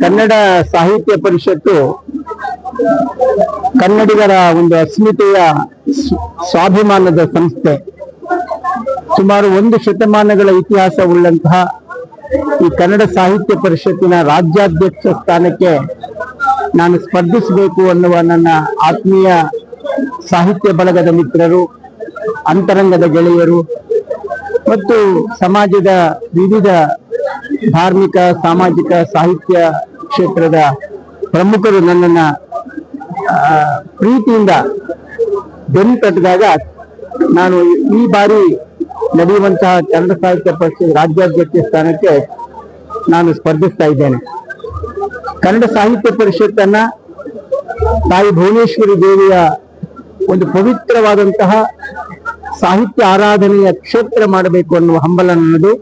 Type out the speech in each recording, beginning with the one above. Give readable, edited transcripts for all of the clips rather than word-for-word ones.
ಕನ್ನಡ ಸಾಹಿತ್ಯ ಪರಿಷತ್ತು ಕನ್ನಡಿಗರ ಒಂದು ಅಸ್ಮಿತೆಯ ಸ್ವಾಭಿಮಾನದ ಸಂಸ್ಥೆ. ಸುಮಾರು 1 ಶತಮಾನಗಳ ಇತಿಹಾಸ ಉಳ್ಳಂತಹ ಈ ಕನ್ನಡ ಸಾಹಿತ್ಯ ಪರಿಷತ್ತಿನ ರಾಜ್ಯಾಧ್ಯಕ್ಷ ಸ್ಥಾನಕ್ಕೆ ನಾನು ಸ್ಪರ್ಧಿಸಬೇಕು ಅನ್ನುವ ನನ್ನ ಆತ್ಮೀಯ ಸಾಹಿತ್ಯ ಬಳಗದ ಮಿತ್ರರು, ಅಂತರಂಗದ ಗೆಳೆಯರು ಮತ್ತು ಸಮಾಜದ ವಿವಿಧ ಧಾರ್ಮಿಕ, ಸಾಮಾಜಿಕ, ಸಾಹಿತ್ಯ ಕ್ಷೇತ್ರದ ಪ್ರಮುಖರು ನನ್ನನ್ನ ಪ್ರೀತಿಯಿಂದ ಬೆನ್ನು ತಟ್ಟಿದಾಗ ನಾನು ಈ ಬಾರಿ ನಡೆಯುವಂತಹ ಕನ್ನಡ ಸಾಹಿತ್ಯ ಪರಿಷತ್ ರಾಜ್ಯಾಧ್ಯಕ್ಷ ಸ್ಥಾನಕ್ಕೆ ನಾನು ಸ್ಪರ್ಧಿಸ್ತಾ ಇದ್ದೇನೆ. ಕನ್ನಡ ಸಾಹಿತ್ಯ ಪರಿಷತ್ತನ್ನ ತಾಯಿ ಭುವನೇಶ್ವರಿ ದೇವಿಯ ಒಂದು ಪವಿತ್ರವಾದಂತಹ ಸಾಹಿತ್ಯ ಆರಾಧನೆಯ ಕ್ಷೇತ್ರ ಮಾಡಬೇಕು ಅನ್ನುವ ಹಂಬಲ ನನ್ನದು.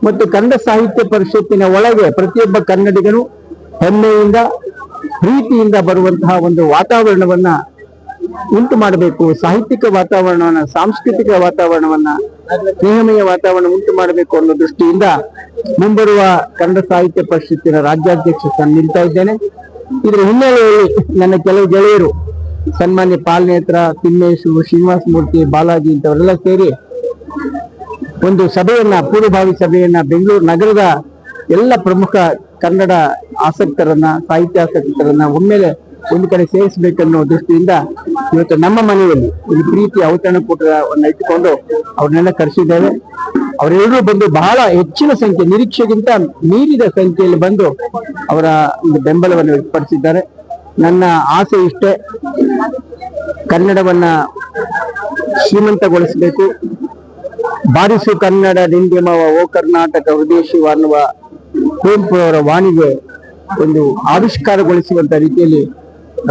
ಮತ್ತು ಕನ್ನಡ ಸಾಹಿತ್ಯ ಪರಿಷತ್ತಿನ ಒಳಗೆ ಪ್ರತಿಯೊಬ್ಬ ಕನ್ನಡಿಗನು ಹೆಮ್ಮೆಯಿಂದ, ಪ್ರೀತಿಯಿಂದ ಬರುವಂತಹ ಒಂದು ವಾತಾವರಣವನ್ನ ಉಂಟು ಮಾಡಬೇಕು, ಸಾಹಿತ್ಯಿಕ ವಾತಾವರಣವನ್ನ, ಸಾಂಸ್ಕೃತಿಕ ವಾತಾವರಣವನ್ನ, ಸ್ನೇಹಮಯ ವಾತಾವರಣ ಉಂಟು ಮಾಡಬೇಕು ಅನ್ನೋ ದೃಷ್ಟಿಯಿಂದ ಮುಂಬರುವ ಕನ್ನಡ ಸಾಹಿತ್ಯ ಪರಿಷತ್ತಿನ ರಾಜ್ಯಾಧ್ಯಕ್ಷ ಸ್ಥಾನ ನಿಲ್ತಾ ಇದ್ದೇನೆ. ಇದರ ಹಿನ್ನೆಲೆಯಲ್ಲಿ ನನ್ನ ಕೆಲವು ಗೆಳೆಯರು ಸನ್ಮಾನ್ಯ ಪಾಲ್ನೇತ್ರ, ತಿಮ್ಮೇಶು, ಶ್ರೀನಿವಾಸ ಮೂರ್ತಿ, ಬಾಲಾಜಿ ಇಂಥವರೆಲ್ಲ ಸೇರಿ ಒಂದು ಸಭೆಯನ್ನ, ಪೂರ್ವಭಾವಿ ಸಭೆಯನ್ನ ಬೆಂಗಳೂರು ನಗರದ ಎಲ್ಲ ಪ್ರಮುಖ ಕನ್ನಡ ಆಸಕ್ತರನ್ನ, ಸಾಹಿತ್ಯ ಆಸಕ್ತರನ್ನ ಒಮ್ಮೆಲೆ ಒಂದು ಕಡೆ ಸೇರಿಸಬೇಕನ್ನೋ ದೃಷ್ಟಿಯಿಂದ ಇವತ್ತು ನಮ್ಮ ಮನೆಯಲ್ಲಿ ಒಂದು ಪ್ರೀತಿ ಔತಣಕೂಟವನ್ನು ಇಟ್ಟುಕೊಂಡು ಅವ್ರನ್ನೆಲ್ಲ ಕರೆಸಿದ್ದೇವೆ. ಅವರೆಲ್ಲರೂ ಬಂದು ಬಹಳ ಹೆಚ್ಚಿನ ಸಂಖ್ಯೆ, ನಿರೀಕ್ಷೆಗಿಂತ ಮೀರಿದ ಸಂಖ್ಯೆಯಲ್ಲಿ ಬಂದು ಅವರ ಒಂದು ಬೆಂಬಲವನ್ನು ವ್ಯಕ್ತಪಡಿಸಿದ್ದಾರೆ. ನನ್ನ ಆಸೆ ಇಷ್ಟೇ, ಕನ್ನಡವನ್ನ ಶ್ರೀಮಂತಗೊಳಿಸಬೇಕು, ಬಾರಿಸು ಕನ್ನಡ ನಿಂದ್ಯಮವ ಓ ಕರ್ನಾಟಕ ಹೃದಯಶಿವ ಅನ್ನುವ ಕುವೆಂಪು ಅವರ ವಾಣಿಗೆ ಒಂದು ಆವಿಷ್ಕಾರಗೊಳಿಸುವಂತ ರೀತಿಯಲ್ಲಿ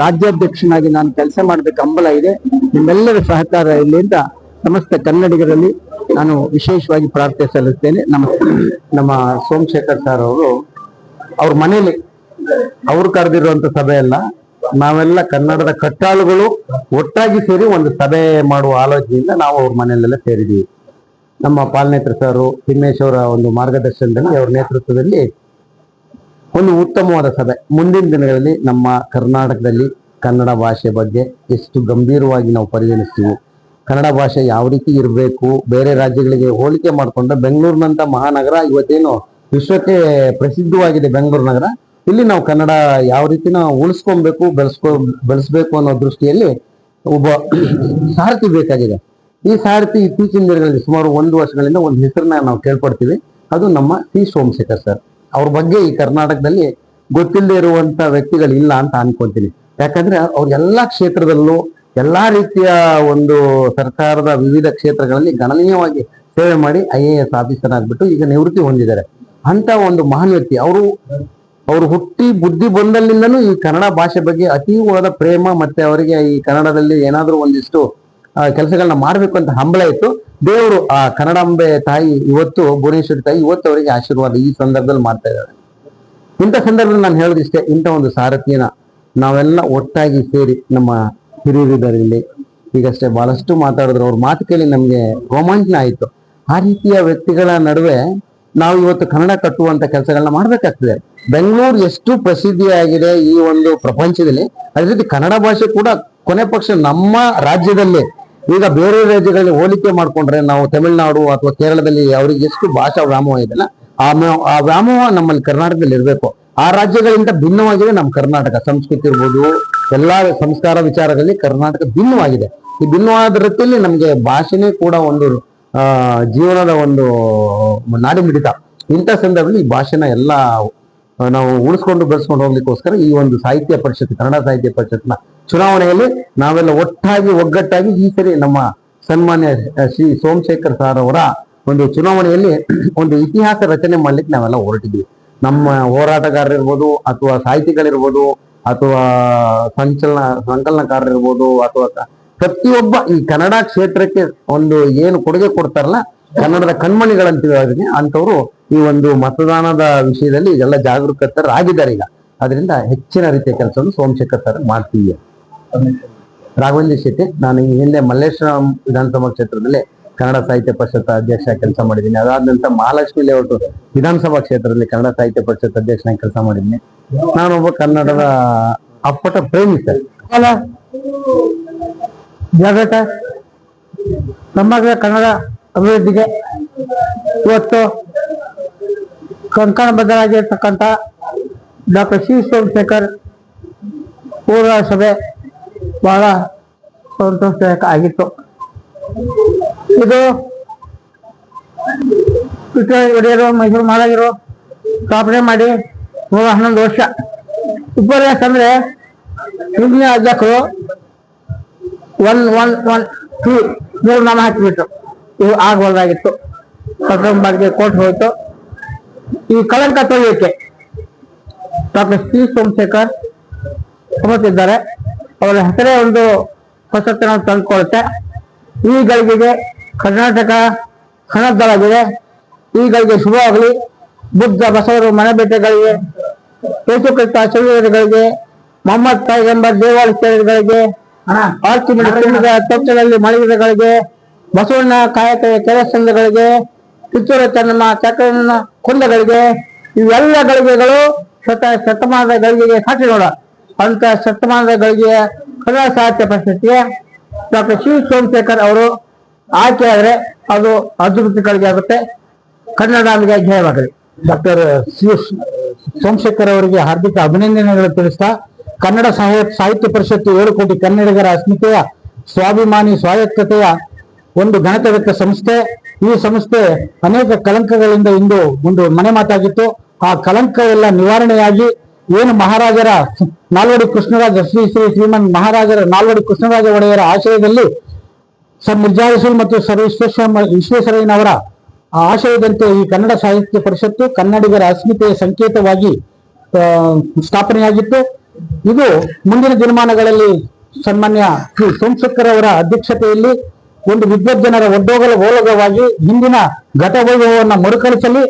ರಾಜ್ಯಾಧ್ಯಕ್ಷನಾಗಿ ನಾನು ಕೆಲಸ ಮಾಡಬೇಕು ಹಂಬಲ ಇದೆ. ನಿಮ್ಮೆಲ್ಲರ ಸಹಕಾರ ಇರಲಿ ಅಂತ ಸಮಸ್ತ ಕನ್ನಡಿಗರಲ್ಲಿ ನಾನು ವಿಶೇಷವಾಗಿ ಪ್ರಾರ್ಥನೆ ಸಲ್ಲಿಸ್ತೇನೆ. ನಮ್ಮ ಸೋಮಶೇಖರ್ ಸರ್ ಅವರು ಅವ್ರ ಮನೇಲಿ ಅವ್ರು ಕರೆದಿರುವಂತ ಸಭೆ ಅಲ್ಲ, ನಾವೆಲ್ಲ ಕನ್ನಡದ ಕಟ್ಟಾಳುಗಳು ಒಟ್ಟಾಗಿ ಸೇರಿ ಒಂದು ಸಭೆ ಮಾಡುವ ಆಲೋಚನೆಯಿಂದ ನಾವು ಅವ್ರ ಮನೆಯಲ್ಲೆಲ್ಲ ಸೇರಿದೀವಿ. ನಮ್ಮ ಪಾಲ್ನೇತ್ರ ಸರ್, ತಿಮ್ಮೇಶ್ ಅವರ ಒಂದು ಮಾರ್ಗದರ್ಶನದಲ್ಲಿ, ಅವರ ನೇತೃತ್ವದಲ್ಲಿ ಒಂದು ಉತ್ತಮವಾದ ಸಭೆ. ಮುಂದಿನ ದಿನಗಳಲ್ಲಿ ನಮ್ಮ ಕರ್ನಾಟಕದಲ್ಲಿ ಕನ್ನಡ ಭಾಷೆ ಬಗ್ಗೆ ಎಷ್ಟು ಗಂಭೀರವಾಗಿ ನಾವು ಪರಿಗಣಿಸ್ತೀವಿ, ಕನ್ನಡ ಭಾಷೆ ಯಾವ ರೀತಿ ಇರಬೇಕು, ಬೇರೆ ರಾಜ್ಯಗಳಿಗೆ ಹೋಲಿಕೆ ಮಾಡಿಕೊಂಡ್ರೆ ಬೆಂಗಳೂರಿನಂತ ಮಹಾನಗರ ಇವತ್ತೇನು ವಿಶ್ವಕ್ಕೆ ಪ್ರಸಿದ್ಧವಾಗಿದೆ ಬೆಂಗಳೂರು ನಗರ, ಇಲ್ಲಿ ನಾವು ಕನ್ನಡ ಯಾವ ರೀತಿ ನಾವು ಉಳಿಸ್ಕೊಬೇಕು, ಬೆಳೆಸ್ಬೇಕು ಅನ್ನೋ ದೃಷ್ಟಿಯಲ್ಲಿ ಒಬ್ಬ ಸಾರಥಿ ಬೇಕಾಗಿದೆ. ಈ ಸಾರಥಿ ಇತ್ತೀಚಿನ ದಿನಗಳಲ್ಲಿ ಸುಮಾರು 1 ವರ್ಷಗಳಿಂದ ಒಂದು ಹೆಸರನ್ನ ನಾವು ಕೇಳ್ಪಡ್ತೀವಿ. ಅದು ನಮ್ಮ ಸಿ ಸೋಮಶೇಖರ್ ಸರ್. ಅವ್ರ ಬಗ್ಗೆ ಈ ಕರ್ನಾಟಕದಲ್ಲಿ ಗೊತ್ತಿಲ್ಲದೆ ಇರುವಂತ ವ್ಯಕ್ತಿಗಳಿಲ್ಲ ಅಂತ ಅನ್ಕೊಂತೀನಿ. ಯಾಕಂದ್ರೆ ಅವ್ರ ಎಲ್ಲಾ ಕ್ಷೇತ್ರದಲ್ಲೂ ಎಲ್ಲಾ ರೀತಿಯ ಒಂದು ಸರ್ಕಾರದ ವಿವಿಧ ಕ್ಷೇತ್ರಗಳಲ್ಲಿ ಗಣನೀಯವಾಗಿ ಸೇವೆ ಮಾಡಿ IAS ಆಫೀಸರ್ ಆಗ್ಬಿಟ್ಟು ಈಗ ನಿವೃತ್ತಿ ಹೊಂದಿದ್ದಾರೆ. ಅಂತ ಒಂದು ಮಹಾನ್ ವ್ಯಕ್ತಿ ಅವರು ಹುಟ್ಟಿ ಬುದ್ಧಿ ಬಂದಲ್ಲಿಂದನೂ ಈ ಕನ್ನಡ ಭಾಷೆ ಬಗ್ಗೆ ಅತೀವವಾದ ಪ್ರೇಮ, ಮತ್ತೆ ಅವರಿಗೆ ಈ ಕನ್ನಡದಲ್ಲಿ ಏನಾದ್ರೂ ಒಂದಿಷ್ಟು ಕೆಲಸಗಳನ್ನ ಮಾಡ್ಬೇಕು ಅಂತ ಹಂಬಲ ಇತ್ತು. ದೇವರು ಆ ಕನ್ನಡಾಂಬೆ ತಾಯಿ ಇವತ್ತು, ಭುವನೇಶ್ವರಿ ತಾಯಿ ಇವತ್ತು ಅವರಿಗೆ ಆಶೀರ್ವಾದ ಈ ಸಂದರ್ಭದಲ್ಲಿ ಮಾಡ್ತಾ ಇದ್ದಾರೆ. ಇಂಥ ಸಂದರ್ಭದಲ್ಲಿ ನಾನು ಹೇಳೋದಿಷ್ಟೇ, ಇಂಥ ಒಂದು ಸಾರಥಿಯನ್ನ ನಾವೆಲ್ಲ ಒಟ್ಟಾಗಿ ಸೇರಿ, ನಮ್ಮ ಹಿರಿಯರಿದ್ದಾರೆ ಈಗಷ್ಟೇ ಬಹಳಷ್ಟು ಮಾತಾಡಿದ್ರು, ಅವ್ರ ಮಾತು ಕೇಳಿ ನಮ್ಗೆ ರೋಮಾಂಚನ ಆಯಿತು. ಆ ರೀತಿಯ ವ್ಯಕ್ತಿಗಳ ನಡುವೆ ನಾವು ಇವತ್ತು ಕನ್ನಡ ಕಟ್ಟುವಂತ ಕೆಲಸಗಳನ್ನ ಮಾಡ್ಬೇಕಾಗ್ತದೆ. ಬೆಂಗಳೂರು ಎಷ್ಟು ಪ್ರಸಿದ್ಧಿಯಾಗಿದೆ ಈ ಒಂದು ಪ್ರಪಂಚದಲ್ಲಿ, ಅದೇ ರೀತಿ ಕನ್ನಡ ಭಾಷೆ ಕೂಡ ಕೊನೆ ಪಕ್ಷ ನಮ್ಮ ರಾಜ್ಯದಲ್ಲಿ, ಈಗ ಬೇರೆ ರಾಜ್ಯಗಳಲ್ಲಿ ಹೋಲಿಕೆ ಮಾಡ್ಕೊಂಡ್ರೆ ನಾವು ತಮಿಳುನಾಡು ಅಥವಾ ಕೇರಳದಲ್ಲಿ ಅವ್ರಿಗೆ ಎಷ್ಟು ಭಾಷಾ ವ್ಯಾಮೋಹ ಇದೆಯಲ್ಲ, ಆ ವ್ಯಾಮೋಹ ನಮ್ಮಲ್ಲಿ ಕರ್ನಾಟಕದಲ್ಲಿ ಇರಬೇಕು. ಆ ರಾಜ್ಯಗಳಿಂದ ಭಿನ್ನವಾಗಿದೆ ನಮ್ಮ ಕರ್ನಾಟಕ. ಸಂಸ್ಕೃತಿ ಇರ್ಬೋದು, ಎಲ್ಲಾ ಸಂಸ್ಕಾರ ವಿಚಾರಗಳಲ್ಲಿ ಕರ್ನಾಟಕ ಭಿನ್ನವಾಗಿದೆ. ಈ ಭಿನ್ನವಾದ ರೀತಿಯಲ್ಲಿ ನಮ್ಗೆ ಭಾಷೆನೇ ಕೂಡ ಒಂದು ಜೀವನದ ಒಂದು ನಾಡಿ ಮಿಡಿತ. ಇಂಥ ಸಂದರ್ಭದಲ್ಲಿ ಈ ಭಾಷೆನ ಎಲ್ಲ ನಾವು ಉಳಿಸ್ಕೊಂಡು ಬೆಳೆಸ್ಕೊಂಡು ಹೋಗ್ಲಿಕ್ಕೋಸ್ಕರ ಈ ಒಂದು ಸಾಹಿತ್ಯ ಪರಿಷತ್, ಕನ್ನಡ ಸಾಹಿತ್ಯ ಪರಿಷತ್ನ ಚುನಾವಣೆಯಲ್ಲಿ ನಾವೆಲ್ಲ ಒಗ್ಗಟ್ಟಾಗಿ ಈ ಸರಿ ನಮ್ಮ ಸನ್ಮಾನ್ಯ ಶ್ರೀ ಸೋಮಶೇಖರ್ ಸರ್ ಅವರ ಒಂದು ಚುನಾವಣೆಯಲ್ಲಿ ಒಂದು ಇತಿಹಾಸ ರಚನೆ ಮಾಡ್ಲಿಕ್ಕೆ ನಾವೆಲ್ಲ ಹೊರಟಿದ್ವಿ. ನಮ್ಮ ಹೋರಾಟಗಾರರಿರ್ಬೋದು, ಅಥವಾ ಸಾಹಿತಿಗಳಿರ್ಬೋದು, ಅಥವಾ ಸಂಕಲನಕಾರರಿರ್ಬೋದು, ಅಥವಾ ಪ್ರತಿಯೊಬ್ಬ ಈ ಕನ್ನಡ ಕ್ಷೇತ್ರಕ್ಕೆ ಒಂದು ಏನು ಕೊಡುಗೆ ಕೊಡ್ತಾರಲ್ಲ, ಕನ್ನಡದ ಕಣ್ಮಣಿಗಳಂತೀವಿ ಅದಕ್ಕೆ, ಅಂತವ್ರು ಈ ಒಂದು ಮತದಾನದ ವಿಷಯದಲ್ಲಿ ಎಲ್ಲ ಜಾಗರೂಕತರಾಗಿದ್ದಾರೆ ಈಗ. ಅದರಿಂದ ಹೆಚ್ಚಿನ ರೀತಿಯ ಕೆಲಸವನ್ನು ಸೋಮಶೇಖರ್ ಸರ್ ಮಾಡ್ತೀವಿ. ರಾಘವೇಂದ್ರ ಶೆಟ್ಟಿ, ನಾನು ಈ ಹಿಂದೆ ಮಲ್ಲೇಶ್ವರಂ ವಿಧಾನಸಭಾ ಕ್ಷೇತ್ರದಲ್ಲಿ ಕನ್ನಡ ಸಾಹಿತ್ಯ ಪರಿಷತ್ ಅಧ್ಯಕ್ಷ ಕೆಲಸ ಮಾಡಿದ್ದೀನಿ. ಅದಾದ ನಂತರ ಮಹಾಲಕ್ಷ್ಮಿ ಲೇಔಟ್ ವಿಧಾನಸಭಾ ಕ್ಷೇತ್ರದಲ್ಲಿ ಕನ್ನಡ ಸಾಹಿತ್ಯ ಪರಿಷತ್ ಅಧ್ಯಕ್ಷನಾಗಿ ಕೆಲಸ ಮಾಡಿದ್ದೀನಿ. ನಾನೊಬ್ಬ ಕನ್ನಡದ ಅಪ್ಪಟ ಪ್ರೇಮಿ ಸರ್. ಜಾಗೃತ ಸಮಗ್ರ ಕನ್ನಡ ಅಭಿವೃದ್ಧಿಗೆ ಇವತ್ತು ಕಂಕಣಬದ್ಧರಾಗಿರ್ತಕ್ಕಂಥ ಡಾಕ್ಟರ್ ಸಿ ಸೋಮಶೇಖರ್ ಪೂರ್ವ ಸಭೆ ಬಹಳ ಸಂತೋಷದಾಯಕ ಆಗಿತ್ತು. ಇದು ಒಡೆಯರು ಮೈಸೂರು ಮಹಾರಾಜರು ಸ್ಥಾಪನೆ ಮಾಡಿ 111 ವರ್ಷ. ಉಪನ್ಯಾಸ ಅಂದ್ರೆ ಹಿಂದಿನ ಅಧ್ಯಕ್ಷರು 112 ಮೂರು ನಾಮ ಹಾಕಿಬಿಟ್ರು. ಇವು ಆಗಬಾರ್ದಾಗಿತ್ತು. ಬಗ್ಗೆ ಕೋರ್ಟ್ ಹೋಯ್ತು. ಈ ಕಳಂಕ ತೊಳೆಯಕ್ಕೆ ಡಾಕ್ಟರ್ ಸಿ ಸೋಮಶೇಖರ್ ಸಮರ್ಥಿದ್ದಾರೆ. ಅವರ ಹೆಸರೇ ಒಂದು ಹೊಸತನ ತಂದುಕೊಳ್ಳುತ್ತೆ. ಈ ಗಳಿಗೆಗೆ ಕರ್ನಾಟಕ ಹಣದ್ದಾಗಿದೆ. ಈ ಗಳಿಗೆ ಶುಭವಾಗಲಿ. ಬುದ್ಧ ಬಸವರು ಮನೆ ಬೆಟ್ಟಗಳಿಗೆ, ಯೇಸು ಕ್ರಿಸ್ತ ಶರೀರಗಳಿಗೆ, ಮೊಹಮ್ಮದ್ ಪೈಗಂಬರ್ ದೇವಾಲಯಗಳಿಗೆ, ಆರ್ಕಿಮಿಡಿಸ್ ತಪ್ಪದಲ್ಲಿ ಮಳಿಗೆಗಳಿಗೆ, ಬಸವಣ್ಣ ಕಾಯಕ ಕೆಲಸಗಳಿಗೆ, ಕಿತ್ತೂರು ಚೆನ್ನಮ್ಮ ಚಕ್ರನ ಕುಂದಗಳಿಗೆ, ಇವೆಲ್ಲ ಗಳಿಗೆಗಳು ಶತಮಾನದ ಗಳಿಗೆಗೆ ಸಾಕ್ಷಿ ನೋಡ. ಅಂತ ಶತಮಾನದ ಗಳಿಗೆಯ ಕನ್ನಡ ಸಾಹಿತ್ಯ ಪ್ರಶಸ್ತಿಗೆ ಡಾಕ್ಟರ್ ಸಿ ಸೋಮಶೇಖರ್ ಅವರು ಆಯ್ಕೆ ಆದರೆ ಅದು ಅದ್ಭುತ ಗಳಿಗೆ ಆಗುತ್ತೆ. ಕನ್ನಡಾಂಬೆಗೆ ಜಯವಾಗಲಿ. ಡಾಕ್ಟರ್ ಸಿ ಸೋಮಶೇಖರ್ ಅವರಿಗೆ ಹಾರ್ದಿಕ ಅಭಿನಂದನೆಗಳು ತಿಳಿಸ್ತಾ, ಕನ್ನಡ ಸಾಹಿತ್ಯ ಪರಿಷತ್ತು 7 ಕೋಟಿ ಕನ್ನಡಿಗರ ಅಸ್ಮಿತೆಯ ಸ್ವಾಭಿಮಾನಿ ಸ್ವಾಯತ್ತತೆಯ ಒಂದು ಗಣತವ್ಯ ಸಂಸ್ಥೆ. ಈ ಸಂಸ್ಥೆ ಅನೇಕ ಕಳಂಕಗಳಿಂದ ಇಂದು ಒಂದು ಮನೆ ಮಾತಾಗಿತ್ತು. ಆ ಕಳಂಕ ಎಲ್ಲ ನಿವಾರಣೆಯಾಗಿ ಏನು ಮಹಾರಾಜರ ನಾಲ್ವಡಿ ಕೃಷ್ಣರಾಜ ಶ್ರೀಮನ್ ಮಹಾರಾಜರ ನಾಲ್ವಡಿ ಕೃಷ್ಣರಾಜ ಒಡೆಯರ ಆಶಯದಲ್ಲಿ ಸರ್ ಮಿರ್ಜಾ ರಸೂಲ್ ಮತ್ತು ಸರ್ ವಿಶ್ವೇಶ್ವರಯ್ಯನವರ ಆಶಯದಂತೆ ಈ ಕನ್ನಡ ಸಾಹಿತ್ಯ ಪರಿಷತ್ತು ಕನ್ನಡಿಗರ ಅಸ್ಮಿತೆಯ ಸಂಕೇತವಾಗಿ ಸ್ಥಾಪನೆಯಾಗಿತ್ತು. ಇದು ಮುಂದಿನ ದಿನಮಾನಗಳಲ್ಲಿ ಸನ್ಮಾನ್ಯ ಶ್ರೀ ಸೋಮಶೇಖರ್ ಅವರ ಅಧ್ಯಕ್ಷತೆಯಲ್ಲಿ ಒಂದು ವಿದ್ವಜ್ಜನರ ಓಲಗವಾಗಿ ಹಿಂದಿನ ಘಟವೈಭವವನ್ನು ಮರುಕಳಿಸಲಿ.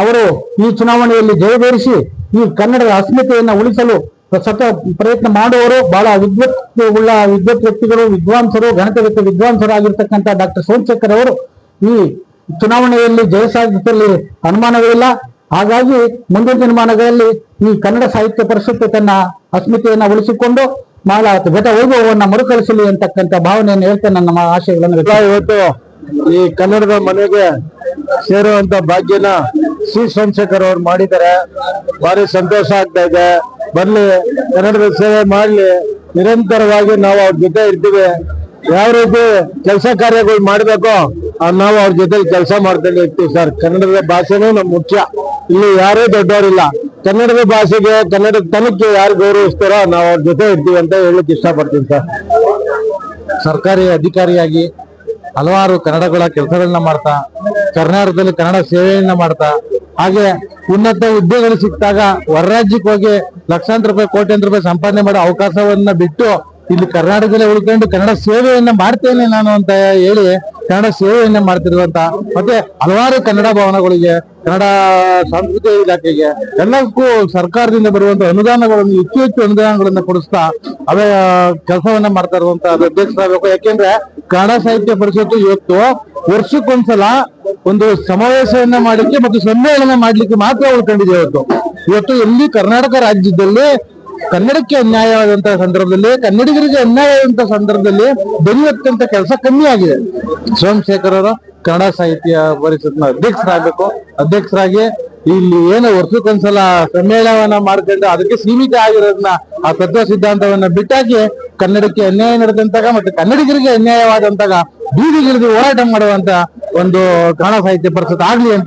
ಅವರು ಈ ಚುನಾವಣೆಯಲ್ಲಿ ಜಯಬೇರಿಸಿ ಈ ಕನ್ನಡದ ಅಸ್ಮಿತೆಯನ್ನು ಉಳಿಸಲು ಸತ ಪ್ರಯತ್ನ ಮಾಡುವವರು ಬಹಳ ವಿದ್ವತ್ ವ್ಯಕ್ತಿಗಳು, ವಿದ್ವಾಂಸರು, ಗಣಿತವಿದ್ದ ವಿದ್ವಾಂಸರಾಗಿರ್ತಕ್ಕಂಥ ಡಾಕ್ಟರ್ ಸೋಮಶೇಖರ್ ಅವರು ಈ ಚುನಾವಣೆಯಲ್ಲಿ ಜಯ ಸಾಧಿಸಲು ಅನುಮಾನಗಳಿಲ್ಲ. ಹಾಗಾಗಿ ಮುಂದಿನ ದಿನಮಾನಗಳಲ್ಲಿ ಈ ಕನ್ನಡ ಸಾಹಿತ್ಯ ಪರಿಷತ್ತು ತನ್ನ ಅಸ್ಮಿತೆಯನ್ನು ಉಳಿಸಿಕೊಂಡು ಬಹಳ ಘಟ ವೈಭವವನ್ನು ಮರುಕಳಿಸಲಿ ಅಂತಕ್ಕಂಥ ಭಾವನೆಯನ್ನು ಹೇಳ್ತಾ ನನ್ನ ಆಶಯಗಳನ್ನು ಇವತ್ತು ಈ ಕನ್ನಡದ ಮನೆಗೆ ಸೇರುವಂತ ಭಾಗ್ಯನ ಸಿ ಸೋಮಶೇಖರ್ ಅವ್ರು ಮಾಡಿದ್ದಾರೆ. ಭಾರಿ ಸಂತೋಷ ಆಗ್ತಾ ಇದೆ. ಬರ್ಲಿ, ಕನ್ನಡದ ಸೇವೆ ಮಾಡ್ಲಿ. ನಿರಂತರವಾಗಿ ನಾವು ಅವ್ರ ಜೊತೆ ಇರ್ತೀವಿ. ಯಾವ ರೀತಿ ಕೆಲಸ ಕಾರ್ಯಗಳು ಮಾಡ್ಬೇಕೋ ನಾವು ಅವ್ರ ಜೊತೆ ಕೆಲಸ ಮಾಡ್ತಾನೆ ಇರ್ತೀವಿ ಸರ್. ಕನ್ನಡದ ಭಾಷೆನೂ ನಮ್ ಮುಖ್ಯ. ಇಲ್ಲಿ ಯಾರೂ ದೊಡ್ಡವರಿಲ್ಲ. ಕನ್ನಡದ ಭಾಷೆಗೆ, ಕನ್ನಡದ ತನಕ್ಕೆ ಯಾರು ಗೌರವಿಸ್ತಾರೋ ನಾವು ಅವ್ರ ಜೊತೆ ಇರ್ತೀವಿ ಅಂತ ಹೇಳಕ್ ಇಷ್ಟಪಡ್ತೀನಿ ಸರ್. ಸರ್ಕಾರಿ ಅಧಿಕಾರಿಯಾಗಿ ಹಲವಾರು ಕನ್ನಡಗಳ ಕೆಲಸಗಳನ್ನ ಮಾಡ್ತಾ, ಕರ್ನಾಟಕದಲ್ಲಿ ಕನ್ನಡ ಸೇವೆಯನ್ನ ಮಾಡ್ತಾ, ಹಾಗೆ ಉನ್ನತ ಹುದ್ದೆಗಳು ಸಿಕ್ಕಾಗ ಹೊರ ರಾಜ್ಯಕ್ಕೆ ಹೋಗಿ ಲಕ್ಷಾಂತರ ರೂಪಾಯಿ, ಕೋಟ್ಯಾಂತರ ರೂಪಾಯಿ ಸಂಪಾದನೆ ಮಾಡೋ ಅವಕಾಶವನ್ನ ಬಿಟ್ಟು ಇಲ್ಲಿ ಕರ್ನಾಟಕದಲ್ಲೇ ಉಳ್ಕೊಂಡು ಕನ್ನಡ ಸೇವೆಯನ್ನ ಮಾಡ್ತೇನೆ ನಾನು ಅಂತ ಹೇಳಿ ಕನ್ನಡ ಸೇವೆಯನ್ನ ಮಾಡ್ತಿರುವಂತ, ಮತ್ತೆ ಹಲವಾರು ಕನ್ನಡ ಭವನಗಳಿಗೆ, ಕನ್ನಡ ಸಾಂಸ್ಕೃತಿಕ ಇಲಾಖೆಗೆ ಎಲ್ಲಕ್ಕೂ ಸರ್ಕಾರದಿಂದ ಬರುವಂತ ಅನುದಾನಗಳನ್ನು ಹೆಚ್ಚು ಅನುದಾನಗಳನ್ನ ಕೊಡಿಸ್ತಾ ಅವೇ ಕೆಲಸವನ್ನ ಮಾಡ್ತಾ ಇರುವಂತ ಅಧ್ಯಕ್ಷರಾಗಬೇಕು. ಯಾಕೆಂದ್ರೆ ಕನ್ನಡ ಸಾಹಿತ್ಯ ಪರಿಷತ್ತು ಇವತ್ತು ವರ್ಷಕ್ಕೊಂದ್ಸಲ ಒಂದು ಸಮಾವೇಶವನ್ನ ಮಾಡಲಿಕ್ಕೆ ಮತ್ತು ಸಮ್ಮೇಳನ ಮಾಡ್ಲಿಕ್ಕೆ ಮಾತ್ರ ಉಳ್ಕೊಂಡಿದೆ. ಇವತ್ತು ಎಲ್ಲಿ ಕರ್ನಾಟಕ ರಾಜ್ಯದಲ್ಲಿ ಕನ್ನಡಕ್ಕೆ ಅನ್ಯಾಯವಾದಂತಹ ಸಂದರ್ಭದಲ್ಲಿ, ಕನ್ನಡಿಗರಿಗೆ ಅನ್ಯಾಯವಾದಂತಹ ಸಂದರ್ಭದಲ್ಲಿ ಬೆಳೆಯತಕ್ಕಂತ ಕೆಲಸ ಕಮ್ಮಿ ಆಗಿದೆ. ಸೋಮಶೇಖರ್ ಅವರು ಕನ್ನಡ ಸಾಹಿತ್ಯ ಪರಿಷತ್ನ ಅಧ್ಯಕ್ಷರಾಗಿ ಇಲ್ಲಿ ಏನು ವರ್ಷಕ್ಕೊಂದ್ಸಲ ಸಮ್ಮೇಳನವನ್ನ ಮಾಡ್ಕೊಂಡು ಅದಕ್ಕೆ ಸೀಮಿತ ಆಗಿರೋದನ್ನ, ಆ ತತ್ವ ಸಿದ್ಧಾಂತವನ್ನ ಬಿಟ್ಟಾಗಿ ಕನ್ನಡಕ್ಕೆ ಅನ್ಯಾಯ ನಡೆದಂತಾಗ ಮತ್ತೆ ಕನ್ನಡಿಗರಿಗೆ ಅನ್ಯಾಯವಾದಂತಾಗ ಬೀದಿಗಿಳಿದು ಹೋರಾಟ ಮಾಡುವಂತ ಒಂದು ಕನ್ನಡ ಸಾಹಿತ್ಯ ಪರಿಷತ್ ಆಗ್ಲಿ ಅಂತ